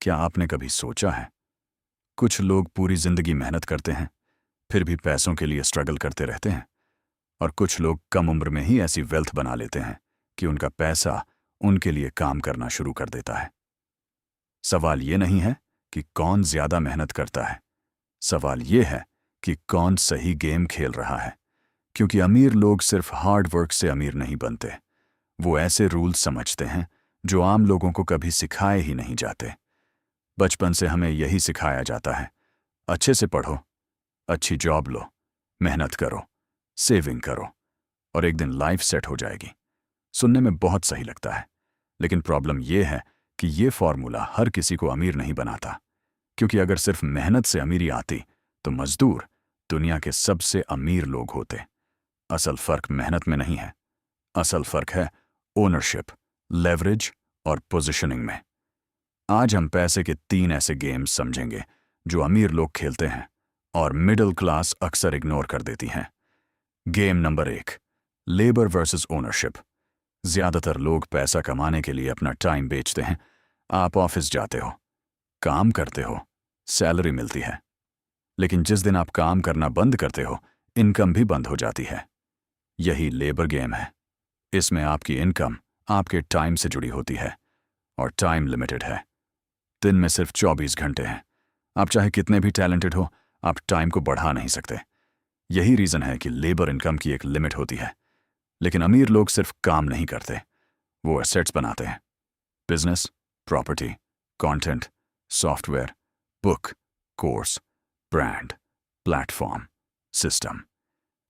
क्या आपने कभी सोचा है, कुछ लोग पूरी जिंदगी मेहनत करते हैं, फिर भी पैसों के लिए स्ट्रगल करते रहते हैं, और कुछ लोग कम उम्र में ही ऐसी वेल्थ बना लेते हैं कि उनका पैसा उनके लिए काम करना शुरू कर देता है। सवाल ये नहीं है कि कौन ज्यादा मेहनत करता है, सवाल ये है कि कौन सही गेम खेल रहा है। क्योंकि अमीर लोग सिर्फ हार्ड वर्क से अमीर नहीं बनते, वो ऐसे रूल्स समझते हैं जो आम लोगों को कभी सिखाए ही नहीं जाते। बचपन से हमें यही सिखाया जाता है, अच्छे से पढ़ो, अच्छी जॉब लो, मेहनत करो, सेविंग करो, और एक दिन लाइफ सेट हो जाएगी। सुनने में बहुत सही लगता है, लेकिन प्रॉब्लम यह है कि ये फॉर्मूला हर किसी को अमीर नहीं बनाता। क्योंकि अगर सिर्फ मेहनत से अमीरी आती तो मजदूर दुनिया के सबसे अमीर लोग होते। असल फर्क मेहनत में नहीं है, असल फर्क है ओनरशिप, लेवरेज और पोजिशनिंग में। आज हम पैसे के 3 ऐसे गेम्स समझेंगे जो अमीर लोग खेलते हैं और मिडिल क्लास अक्सर इग्नोर कर देती हैं। Game number 1, labour versus ownership. ज्यादातर लोग पैसा कमाने के लिए अपना टाइम बेचते हैं। आप ऑफिस जाते हो, काम करते हो, सैलरी मिलती है, लेकिन जिस दिन आप काम करना बंद करते हो, इनकम भी बंद हो जाती है। यही लेबर गेम है। इसमें आपकी इनकम आपके टाइम से जुड़ी होती है, और टाइम लिमिटेड है। दिन में सिर्फ 24 घंटे हैं। आप चाहे कितने भी टैलेंटेड हो, आप टाइम को बढ़ा नहीं सकते। यही रीजन है कि लेबर इनकम की एक लिमिट होती है। लेकिन अमीर लोग सिर्फ काम नहीं करते, वो एसेट्स बनाते हैं। Business, property, content, software, book, course, brand, platform, system.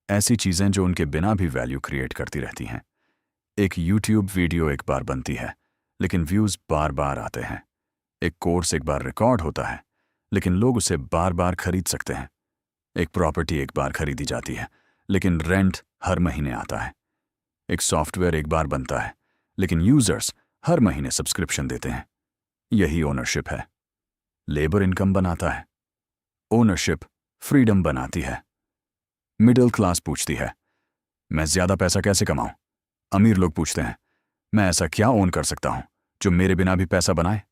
ऐसी चीजें जो उनके बिना भी वैल्यू क्रिएट करती रहती हैं। एक यूट्यूब वीडियो एक बार बनती है, लेकिन व्यूज बार बार आते हैं। एक कोर्स एक बार रिकॉर्ड होता है, लेकिन लोग उसे बार बार खरीद सकते हैं। एक प्रॉपर्टी एक बार खरीदी जाती है, लेकिन रेंट हर महीने आता है। एक सॉफ्टवेयर एक बार बनता है, लेकिन यूजर्स हर महीने सब्सक्रिप्शन देते हैं। यही ओनरशिप है। लेबर इनकम बनाता है, ओनरशिप फ्रीडम बनाती है। मिडिल क्लास पूछती है, मैं ज्यादा पैसा कैसे कमाऊं? अमीर लोग पूछते हैं, मैं ऐसा क्या ओन कर सकता हूं जो मेरे बिना भी पैसा बनाए?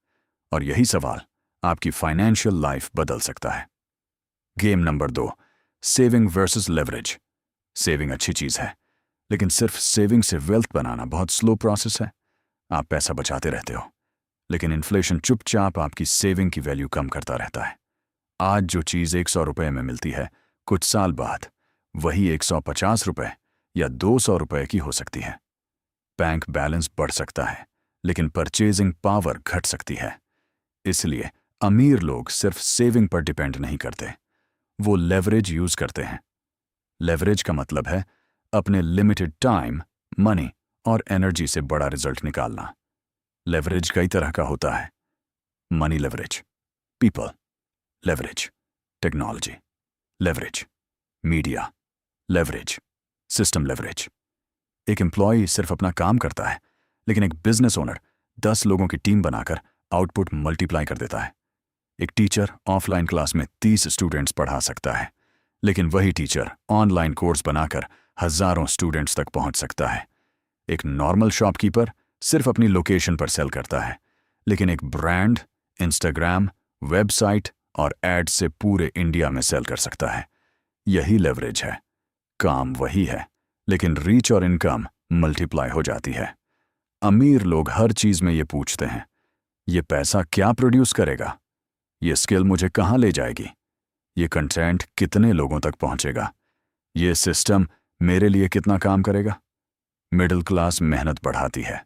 और यही सवाल आपकी फाइनेंशियल लाइफ बदल सकता है। Game number 2, saving versus leverage. Saving अच्छी चीज है, लेकिन सिर्फ सेविंग से वेल्थ बनाना बहुत स्लो प्रोसेस है। आप पैसा बचाते रहते हो, लेकिन इन्फ्लेशन चुपचाप आपकी सेविंग की वैल्यू कम करता रहता है। आज जो चीज 100 रुपए में मिलती है, कुछ साल बाद वही 150 रुपए या 200 रुपए की हो सकती है। बैंक बैलेंस बढ़ सकता है, लेकिन परचेजिंग पावर घट सकती है। इसलिए अमीर लोग सिर्फ सेविंग पर डिपेंड नहीं करते, वो लेवरेज यूज करते हैं। लेवरेज का मतलब है अपने लिमिटेड टाइम, मनी और एनर्जी से बड़ा रिजल्ट निकालना। लेवरेज कई तरह का होता है। Money leverage, people leverage, technology leverage, media leverage, system leverage. एक एम्प्लॉय सिर्फ अपना काम करता है, लेकिन एक बिजनेस ओनर 10 लोगों की टीम बनाकर आउटपुट मल्टीप्लाई कर देता है। एक टीचर ऑफलाइन क्लास में 30 स्टूडेंट्स पढ़ा सकता है, लेकिन वही टीचर ऑनलाइन कोर्स बनाकर हजारों स्टूडेंट्स तक पहुंच सकता है। एक नॉर्मल शॉपकीपर सिर्फ अपनी लोकेशन पर सेल करता है, लेकिन एक ब्रांड इंस्टाग्राम, वेबसाइट और एड्स से पूरे इंडिया में सेल कर सकता है। यही लेवरेज है। काम वही है, लेकिन रीच और इनकम मल्टीप्लाई हो जाती है। अमीर लोग हर चीज में ये पूछते हैं, ये पैसा क्या प्रोड्यूस करेगा? ये स्किल मुझे कहाँ ले जाएगी? ये कंटेंट कितने लोगों तक पहुंचेगा? ये सिस्टम मेरे लिए कितना काम करेगा? मिडिल क्लास मेहनत बढ़ाती है,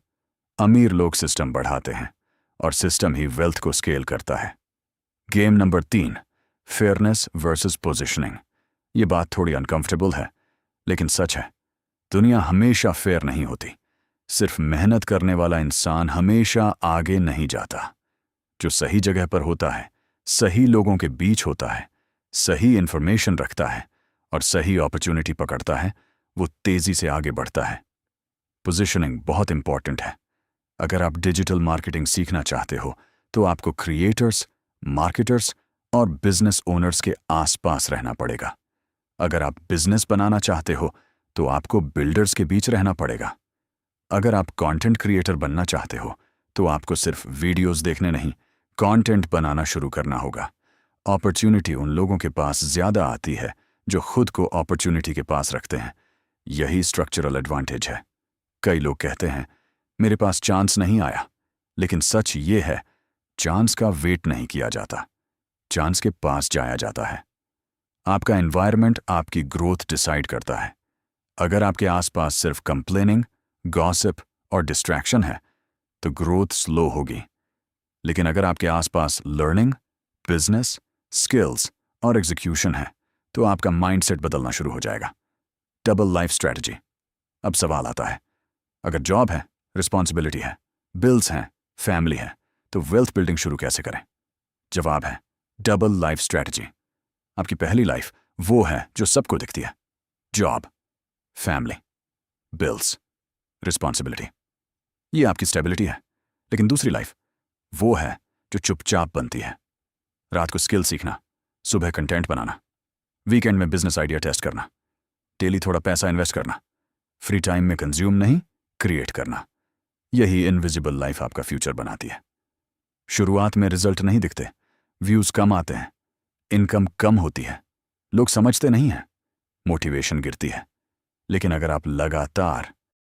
अमीर लोग सिस्टम बढ़ाते हैं, और सिस्टम ही वेल्थ को स्केल करता है। Game number 3, fairness versus positioning. ये बात थोड़ी अनकंफर्टेबल है, लेकिन सच है। दुनिया हमेशा फेयर नहीं होती। सिर्फ मेहनत करने वाला इंसान हमेशा आगे नहीं जाता। जो सही जगह पर होता है, सही लोगों के बीच होता है, सही इंफॉर्मेशन रखता है और सही अपॉर्चुनिटी पकड़ता है, वो तेजी से आगे बढ़ता है। पोजीशनिंग बहुत इंपॉर्टेंट है। अगर आप डिजिटल मार्केटिंग सीखना चाहते हो, तो आपको क्रिएटर्स, मार्केटर्स और बिजनेस ओनर्स के आसपास रहना पड़ेगा। अगर आप बिजनेस बनाना चाहते हो, तो आपको बिल्डर्स के बीच रहना पड़ेगा। अगर आप कंटेंट क्रिएटर बनना चाहते हो, तो आपको सिर्फ वीडियोस देखने नहीं, कंटेंट बनाना शुरू करना होगा। अपॉर्चुनिटी उन लोगों के पास ज्यादा आती है जो खुद को अपॉर्चुनिटी के पास रखते हैं। यही स्ट्रक्चरल एडवांटेज है। कई लोग कहते हैं मेरे पास चांस नहीं आया, लेकिन सच ये है चांस का वेट नहीं किया जाता, चांस के पास जाया जाता है। आपका एनवायरनमेंट आपकी ग्रोथ डिसाइड करता है। अगर आपके आसपास सिर्फ कंप्लेनिंग, गॉसिप और डिस्ट्रैक्शन है तो ग्रोथ स्लो होगी। लेकिन अगर आपके आसपास लर्निंग, बिजनेस, स्किल्स और एग्जीक्यूशन है तो आपका माइंडसेट बदलना शुरू हो जाएगा। Double life strategy. अब सवाल आता है, अगर जॉब है, रिस्पॉन्सिबिलिटी है, बिल्स हैं, फैमिली है, तो वेल्थ बिल्डिंग शुरू कैसे करें? जवाब है डबल लाइफ स्ट्रैटेजी। आपकी पहली लाइफ वो है जो सबको दिखती है, जॉब, फैमिली, बिल्स, रिस्पॉन्सिबिलिटी, ये आपकी स्टेबिलिटी है। लेकिन दूसरी लाइफ वो है जो चुपचाप बनती है। रात को स्किल सीखना, सुबह कंटेंट बनाना, वीकेंड में बिजनेस आइडिया टेस्ट करना, डेली थोड़ा पैसा इन्वेस्ट करना, फ्री टाइम में कंज्यूम नहीं क्रिएट करना। यही इनविजिबल लाइफ आपका फ्यूचर बनाती है। शुरुआत में रिजल्ट नहीं दिखते, व्यूज कम आते हैं, इनकम कम होती है, लोग समझते नहीं हैं, मोटिवेशन गिरती है। लेकिन अगर आप लगातार